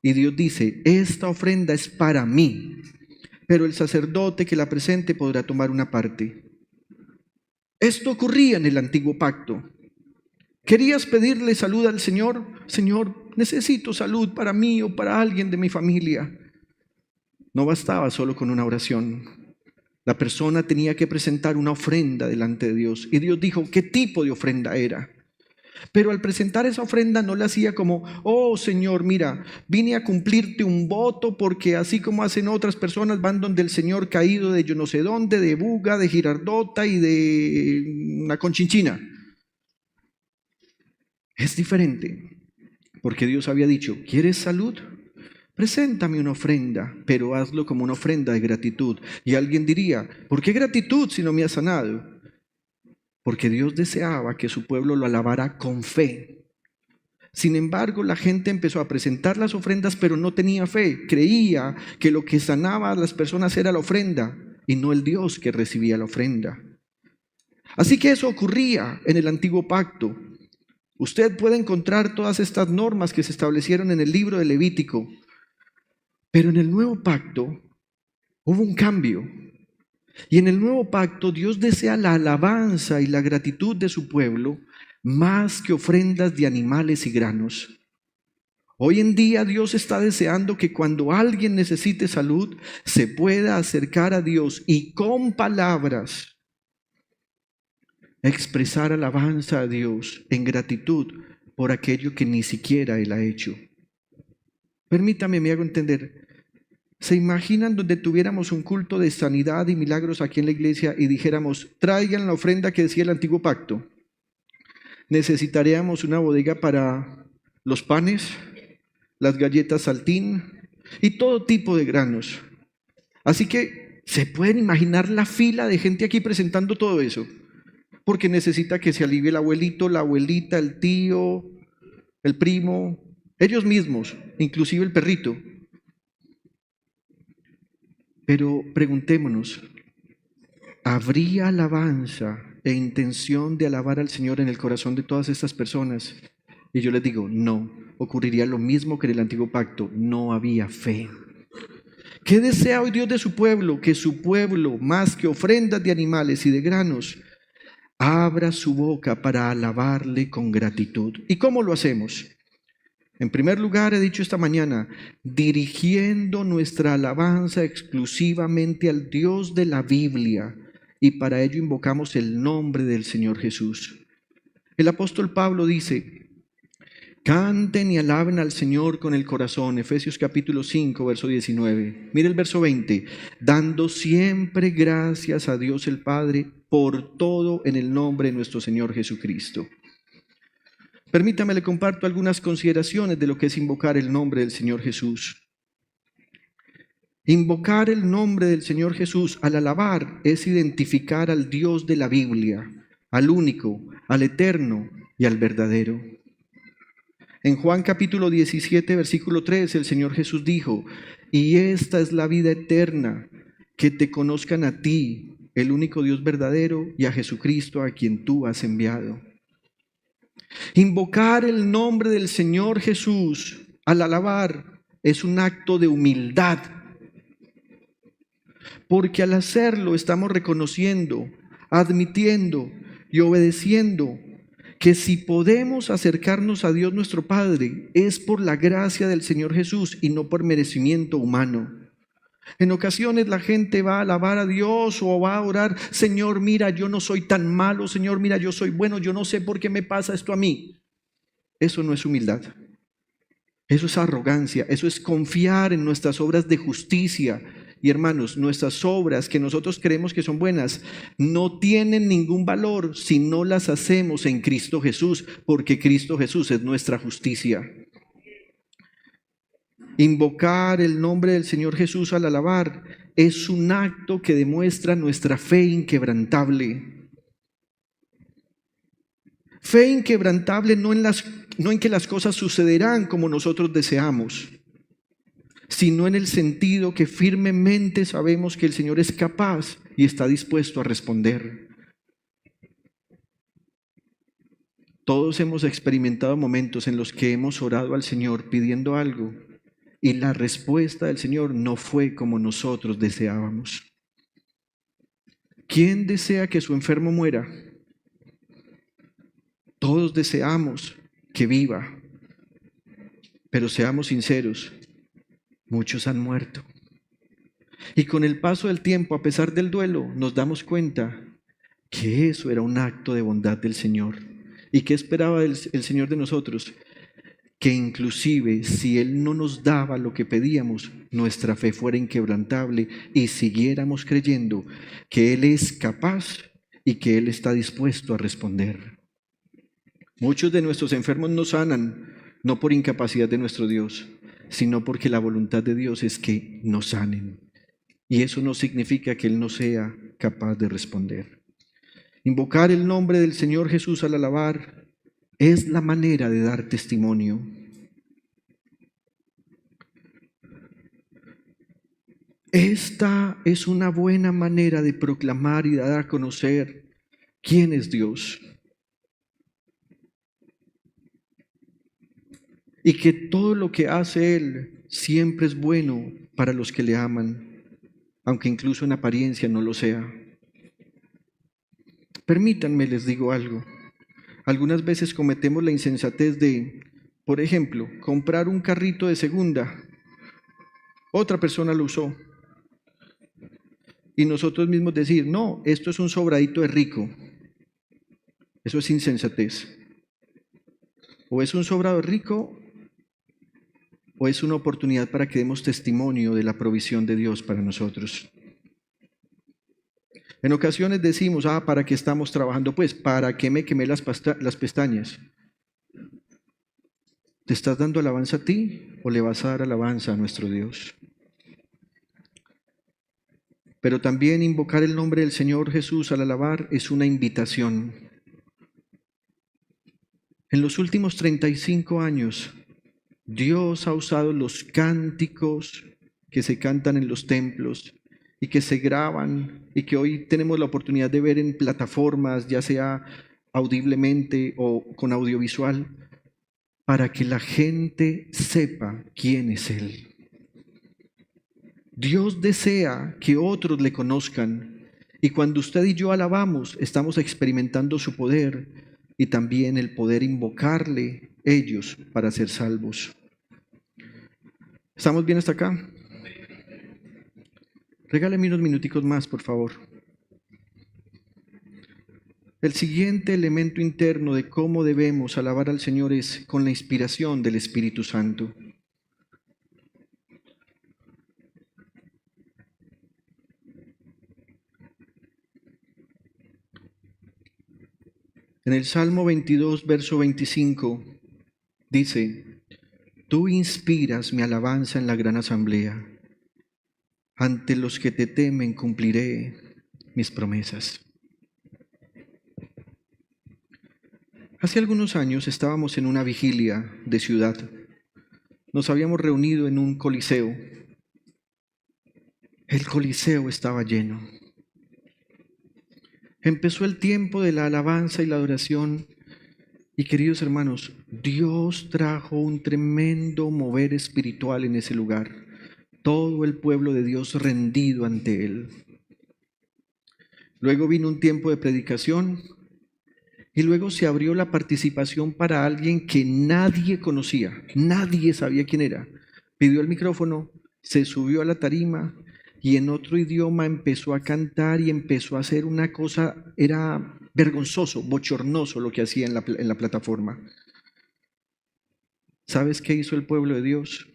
Y Dios dice, esta ofrenda es para mí, pero el sacerdote que la presente podrá tomar una parte. Esto ocurría en el antiguo pacto. ¿Querías pedirle salud al Señor? Señor, necesito salud para mí o para alguien de mi familia. No bastaba solo con una oración. La persona tenía que presentar una ofrenda delante de Dios. Y Dios dijo, ¿qué tipo de ofrenda era? Pero al presentar esa ofrenda no la hacía como, oh Señor, mira, vine a cumplirte un voto porque así como hacen otras personas van donde el Señor caído de yo no sé dónde, de Buga, de Girardota y de una Conchinchina. Es diferente. porque Dios había dicho, ¿quieres salud? Preséntame una ofrenda, pero hazlo como una ofrenda de gratitud. Y alguien diría, ¿por qué gratitud si no me has sanado? Porque Dios deseaba que su pueblo lo alabara con fe. Sin embargo, la gente empezó a presentar las ofrendas, pero no tenía fe. Creía que lo que sanaba a las personas era la ofrenda y no el Dios que recibía la ofrenda. Así que eso ocurría en el antiguo pacto. Usted puede encontrar todas estas normas que se establecieron en el libro de Levítico, pero en el nuevo pacto hubo un cambio. Y en el nuevo pacto Dios desea la alabanza y la gratitud de su pueblo más que ofrendas de animales y granos. Hoy en día Dios está deseando que cuando alguien necesite salud, se pueda acercar a Dios y con palabras expresar alabanza a Dios en gratitud por aquello que ni siquiera Él ha hecho. Permítame, me hago entender. ¿Se imaginan donde tuviéramos un culto de sanidad y milagros aquí en la iglesia y dijéramos, traigan la ofrenda que decía el antiguo pacto? Necesitaríamos una bodega para los panes, las galletas saltín y todo tipo de granos. Así que, ¿se pueden imaginar la fila de gente aquí presentando todo eso? Porque necesita que se alivie el abuelito, la abuelita, el tío, el primo, ellos mismos, inclusive el perrito. Pero preguntémonos, ¿habría alabanza e intención de alabar al Señor en el corazón de todas estas personas? Y yo les digo, no, ocurriría lo mismo que en el antiguo pacto, no había fe. ¿Qué desea hoy Dios de su pueblo? Que su pueblo, más que ofrendas de animales y de granos, abra su boca para alabarle con gratitud. ¿Y cómo lo hacemos? En primer lugar, he dicho esta mañana, dirigiendo nuestra alabanza exclusivamente al Dios de la Biblia, y para ello invocamos el nombre del Señor Jesús. El apóstol Pablo dice, canten y alaben al Señor con el corazón, Efesios capítulo 5, verso 19. Mire el verso 20, dando siempre gracias a Dios el Padre por todo en el nombre de nuestro Señor Jesucristo. Permítame, le comparto algunas consideraciones de lo que es invocar el nombre del Señor Jesús. Invocar el nombre del Señor Jesús al alabar es identificar al Dios de la Biblia, al único, al eterno y al verdadero. En Juan capítulo 17, versículo 3, el Señor Jesús dijo, y esta es la vida eterna, que te conozcan a ti, el único Dios verdadero, y a Jesucristo a quien tú has enviado. Invocar el nombre del Señor Jesús al alabar es un acto de humildad, porque al hacerlo estamos reconociendo, admitiendo y obedeciendo que si podemos acercarnos a Dios nuestro Padre es por la gracia del Señor Jesús y no por merecimiento humano. En ocasiones la gente va a alabar a Dios o va a orar, Señor, mira, yo no soy tan malo, Señor, mira, yo soy bueno, yo no sé por qué me pasa esto a mí. Eso no es humildad, eso es arrogancia, eso es confiar en nuestras obras de justicia. Y hermanos, nuestras obras que nosotros creemos que son buenas no tienen ningún valor si no las hacemos en Cristo Jesús, porque Cristo Jesús es nuestra justicia. Invocar el nombre del Señor Jesús al alabar es un acto que demuestra nuestra fe inquebrantable. Fe inquebrantable no en que las cosas sucederán como nosotros deseamos, sino en el sentido que firmemente sabemos que el Señor es capaz y está dispuesto a responder. Todos hemos experimentado momentos en los que hemos orado al Señor pidiendo algo y la respuesta del Señor no fue como nosotros deseábamos. ¿Quién desea que su enfermo muera? Todos deseamos que viva, pero seamos sinceros, muchos han muerto. Y con el paso del tiempo, a pesar del duelo, nos damos cuenta que eso era un acto de bondad del Señor. ¿Y qué esperaba el Señor de nosotros? Que inclusive si Él no nos daba lo que pedíamos, nuestra fe fuera inquebrantable y siguiéramos creyendo que Él es capaz y que Él está dispuesto a responder. Muchos de nuestros enfermos no sanan, no por incapacidad de nuestro Dios, sino porque la voluntad de Dios es que nos sanen. Y eso no significa que Él no sea capaz de responder. Invocar el nombre del Señor Jesús al alabar es la manera de dar testimonio. Esta es una buena manera de proclamar y dar a conocer quién es Dios. Y que todo lo que hace Él siempre es bueno para los que le aman, aunque incluso en apariencia no lo sea. Permítanme, les digo algo. Algunas veces cometemos la insensatez de, por ejemplo, comprar un carrito de segunda. Otra persona lo usó. Y nosotros mismos decir, no, esto es un sobradito de rico. Eso es insensatez. O es un sobrado de rico, o es una oportunidad para que demos testimonio de la provisión de Dios para nosotros. En ocasiones decimos, ¿para qué estamos trabajando? Pues, ¿para qué me quemé las pestañas? ¿Te estás dando alabanza a ti o le vas a dar alabanza a nuestro Dios? Pero también invocar el nombre del Señor Jesús al alabar es una invitación. En los últimos 35 años, Dios ha usado los cánticos que se cantan en los templos y que se graban y que hoy tenemos la oportunidad de ver en plataformas, ya sea audiblemente o con audiovisual, para que la gente sepa quién es Él. Dios desea que otros le conozcan y cuando usted y yo alabamos, estamos experimentando su poder y también el poder invocarle ellos para ser salvos. ¿Estamos bien hasta acá? Regáleme unos minuticos más, por favor. El siguiente elemento interno de cómo debemos alabar al Señor es con la inspiración del Espíritu Santo. En el Salmo 22, verso 25, dice, tú inspiras mi alabanza en la gran asamblea. Ante los que te temen cumpliré mis promesas. Hace algunos años estábamos en una vigilia de ciudad. Nos habíamos reunido en un coliseo. El coliseo estaba lleno. Empezó el tiempo de la alabanza y la adoración. Y queridos hermanos, Dios trajo un tremendo mover espiritual en ese lugar. Todo el pueblo de Dios rendido ante Él. Luego vino un tiempo de predicación y luego se abrió la participación para alguien que nadie conocía, nadie sabía quién era. Pidió el micrófono, se subió a la tarima y en otro idioma empezó a cantar y empezó a hacer una cosa, era vergonzoso, bochornoso lo que hacía en la plataforma. ¿Sabes qué hizo el pueblo de Dios?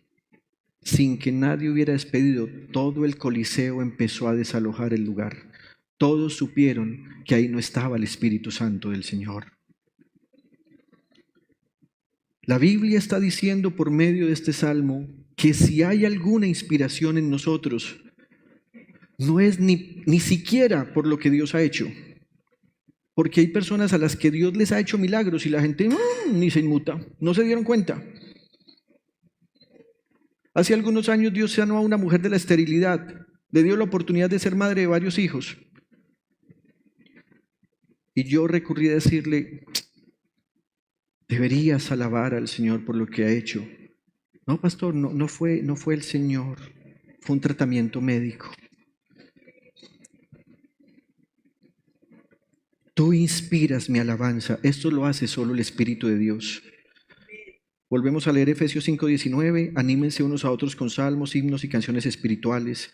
Sin que nadie hubiera despedido, todo el coliseo empezó a desalojar el lugar. Todos supieron que ahí no estaba el Espíritu Santo del Señor. La Biblia está diciendo por medio de este salmo que si hay alguna inspiración en nosotros, no es ni siquiera por lo que Dios ha hecho. Porque hay personas a las que Dios les ha hecho milagros y la gente ni se inmuta, no se dieron cuenta. Hace algunos años Dios sanó a una mujer de la esterilidad, le dio la oportunidad de ser madre de varios hijos. Y yo recurrí a decirle, deberías alabar al Señor por lo que ha hecho. No, pastor, no fue el Señor, fue un tratamiento médico. Tú inspiras mi alabanza, esto lo hace solo el Espíritu de Dios. Volvemos a leer Efesios 5:19, anímense unos a otros con salmos, himnos y canciones espirituales.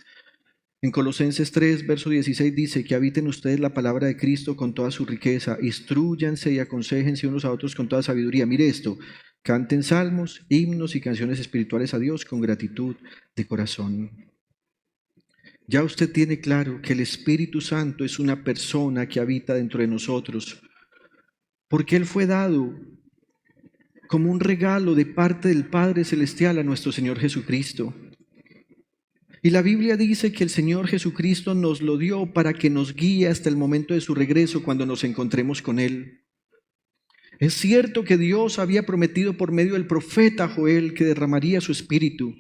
En Colosenses 3, verso 16 dice que habiten ustedes la palabra de Cristo con toda su riqueza, instrúyanse y aconséjense unos a otros con toda sabiduría. Mire esto, canten salmos, himnos y canciones espirituales a Dios con gratitud de corazón. Ya usted tiene claro que el Espíritu Santo es una persona que habita dentro de nosotros, porque Él fue dado como un regalo de parte del Padre Celestial a nuestro Señor Jesucristo. Y la Biblia dice que el Señor Jesucristo nos lo dio para que nos guíe hasta el momento de su regreso cuando nos encontremos con Él. Es cierto que Dios había prometido por medio del profeta Joel que derramaría su espíritu.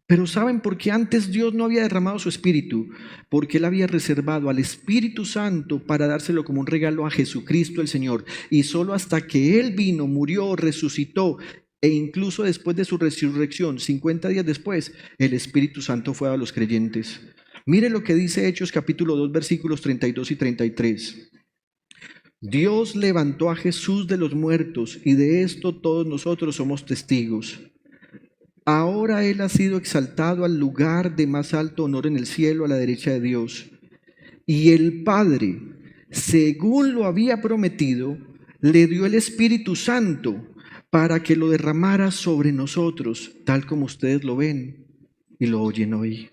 Pero ¿saben por qué antes Dios no había derramado su espíritu? Porque Él había reservado al Espíritu Santo para dárselo como un regalo a Jesucristo el Señor. Y solo hasta que Él vino, murió, resucitó, e incluso después de su resurrección, 50 días después, el Espíritu Santo fue a los creyentes. Mire lo que dice Hechos capítulo 2, versículos 32 y 33. Dios levantó a Jesús de los muertos y de esto todos nosotros somos testigos. Ahora Él ha sido exaltado al lugar de más alto honor en el cielo a la derecha de Dios. Y el Padre, según lo había prometido, le dio el Espíritu Santo para que lo derramara sobre nosotros, tal como ustedes lo ven y lo oyen hoy.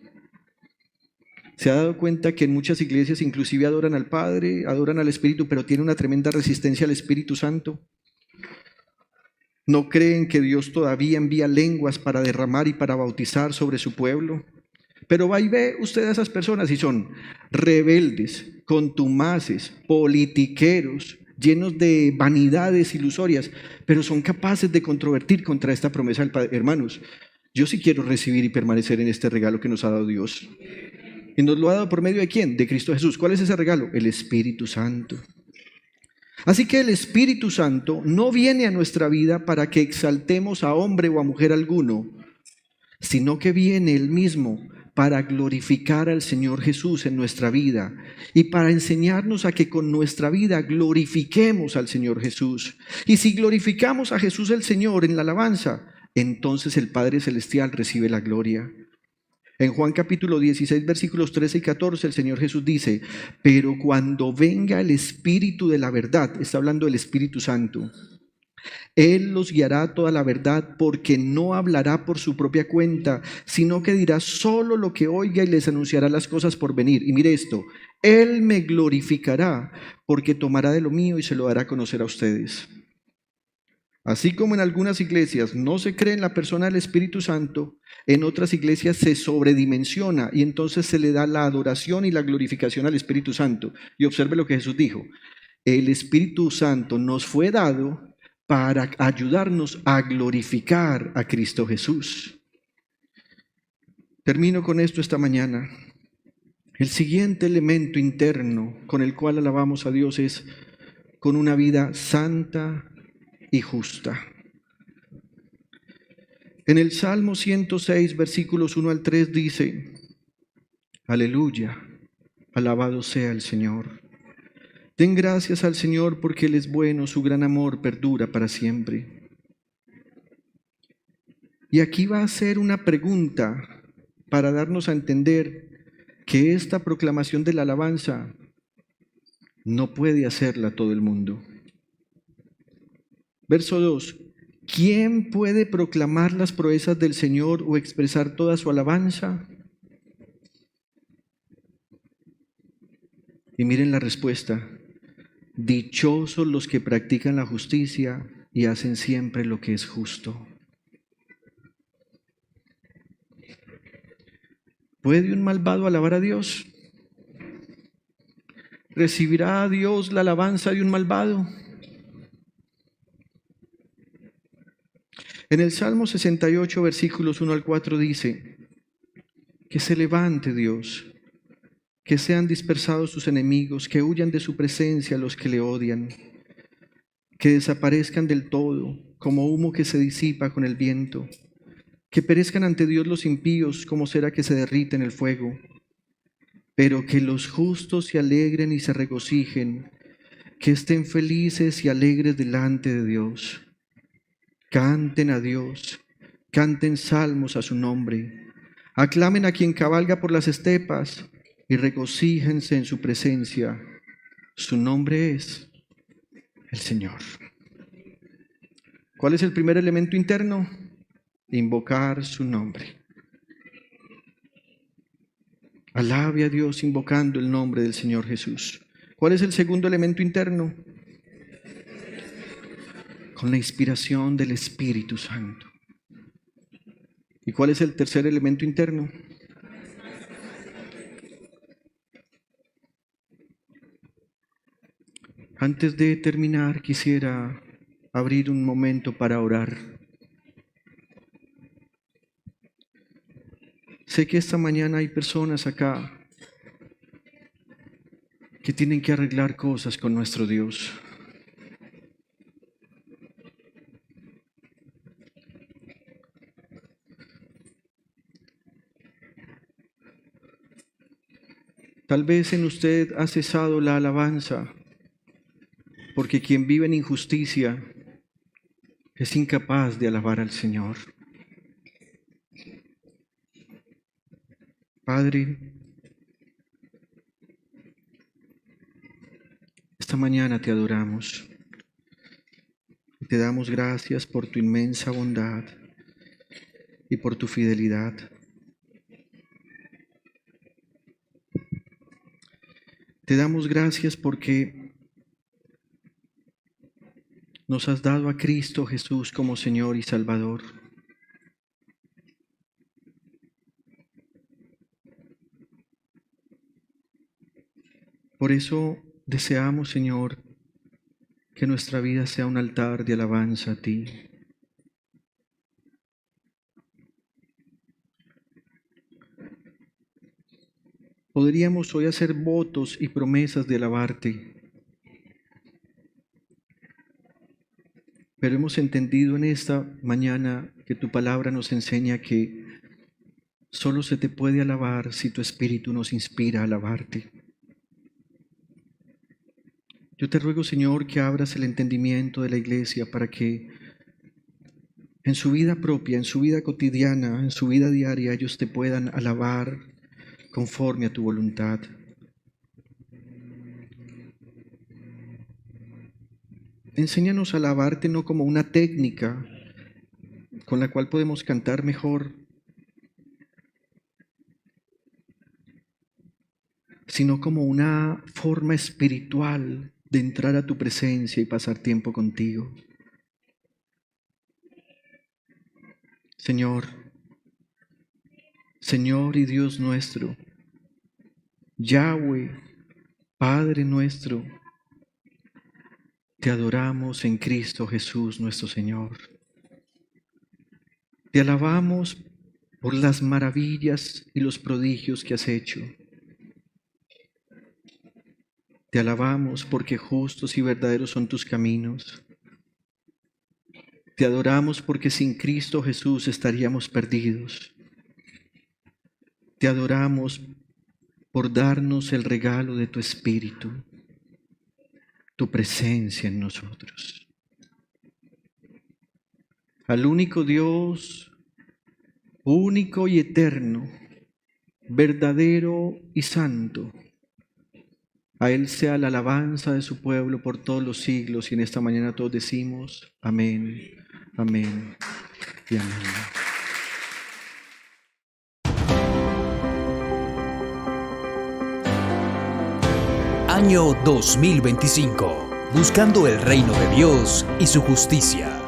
¿Se ha dado cuenta que en muchas iglesias inclusive adoran al Padre, adoran al Espíritu, pero tienen una tremenda resistencia al Espíritu Santo? ¿No creen que Dios todavía envía lenguas para derramar y para bautizar sobre su pueblo? Pero va y ve usted a esas personas y son rebeldes, contumaces, politiqueros, llenos de vanidades ilusorias, pero son capaces de controvertir contra esta promesa del Padre. Hermanos, yo sí quiero recibir y permanecer en este regalo que nos ha dado Dios. ¿Y nos lo ha dado por medio de quién? De Cristo Jesús. ¿Cuál es ese regalo? El Espíritu Santo. Así que el Espíritu Santo no viene a nuestra vida para que exaltemos a hombre o a mujer alguno, sino que viene Él mismo para glorificar al Señor Jesús en nuestra vida y para enseñarnos a que con nuestra vida glorifiquemos al Señor Jesús. Y si glorificamos a Jesús el Señor en la alabanza, entonces el Padre Celestial recibe la gloria. En Juan capítulo 16, versículos 13 y 14, el Señor Jesús dice, pero cuando venga el Espíritu de la verdad, está hablando del Espíritu Santo, Él los guiará a toda la verdad, porque no hablará por su propia cuenta, sino que dirá solo lo que oiga y les anunciará las cosas por venir. Y mire esto, Él me glorificará, porque tomará de lo mío y se lo dará a conocer a ustedes. Así como en algunas iglesias no se cree en la persona del Espíritu Santo, en otras iglesias se sobredimensiona y entonces se le da la adoración y la glorificación al Espíritu Santo. Y observe lo que Jesús dijo, el Espíritu Santo nos fue dado para ayudarnos a glorificar a Cristo Jesús. Termino con esto esta mañana. El siguiente elemento interno con el cual alabamos a Dios es con una vida santa y justa. En el Salmo 106, versículos 1 al 3 dice, aleluya, alabado sea el Señor. Den gracias al Señor porque Él es bueno, su gran amor perdura para siempre. Y aquí va a ser una pregunta para darnos a entender que esta proclamación de la alabanza no puede hacerla todo el mundo. Verso 2. ¿Quién puede proclamar las proezas del Señor o expresar toda su alabanza? Y miren la respuesta. Dichosos los que practican la justicia y hacen siempre lo que es justo. ¿Puede un malvado alabar a Dios? ¿Recibirá a Dios la alabanza de un malvado? En el Salmo 68, versículos 1 al 4 dice, que se levante Dios, que sean dispersados sus enemigos, que huyan de su presencia los que le odian, que desaparezcan del todo, como humo que se disipa con el viento, que perezcan ante Dios los impíos, como cera que se derrite en el fuego, pero que los justos se alegren y se regocijen, que estén felices y alegres delante de Dios. Canten a Dios, canten salmos a su nombre, aclamen a quien cabalga por las estepas y regocíjense en su presencia. Su nombre es el Señor. ¿Cuál es el primer elemento interno? Invocar su nombre. Alabe a Dios invocando el nombre del Señor Jesús. ¿Cuál es el segundo elemento interno? con la inspiración del Espíritu Santo. ¿Y cuál es el tercer elemento interno? Antes de terminar, quisiera abrir un momento para orar. Sé que esta mañana hay personas acá que tienen que arreglar cosas con nuestro Dios. Tal vez en usted ha cesado la alabanza, porque quien vive en injusticia es incapaz de alabar al Señor. Padre, esta mañana te adoramos y te damos gracias por tu inmensa bondad y por tu fidelidad. Te damos gracias porque nos has dado a Cristo Jesús como Señor y Salvador. Por eso deseamos, Señor, que nuestra vida sea un altar de alabanza a ti. Podríamos hoy hacer votos y promesas de alabarte, pero hemos entendido en esta mañana que tu palabra nos enseña que solo se te puede alabar si tu Espíritu nos inspira a alabarte. Yo te ruego, Señor, que abras el entendimiento de la iglesia para que en su vida propia, en su vida cotidiana, en su vida diaria, ellos te puedan alabar conforme a tu voluntad. Enséñanos a alabarte no como una técnica con la cual podemos cantar mejor, sino como una forma espiritual de entrar a tu presencia y pasar tiempo contigo. Señor y Dios nuestro, Yahweh, Padre nuestro, te adoramos en Cristo Jesús nuestro Señor. Te alabamos por las maravillas y los prodigios que has hecho. Te alabamos porque justos y verdaderos son tus caminos. Te adoramos porque sin Cristo Jesús estaríamos perdidos. Te adoramos por darnos el regalo de tu Espíritu, tu presencia en nosotros. Al único Dios, único y eterno, verdadero y santo, a Él sea la alabanza de su pueblo por todos los siglos, y en esta mañana todos decimos amén, amén y amén. Año 2025. Buscando el reino de Dios y su justicia.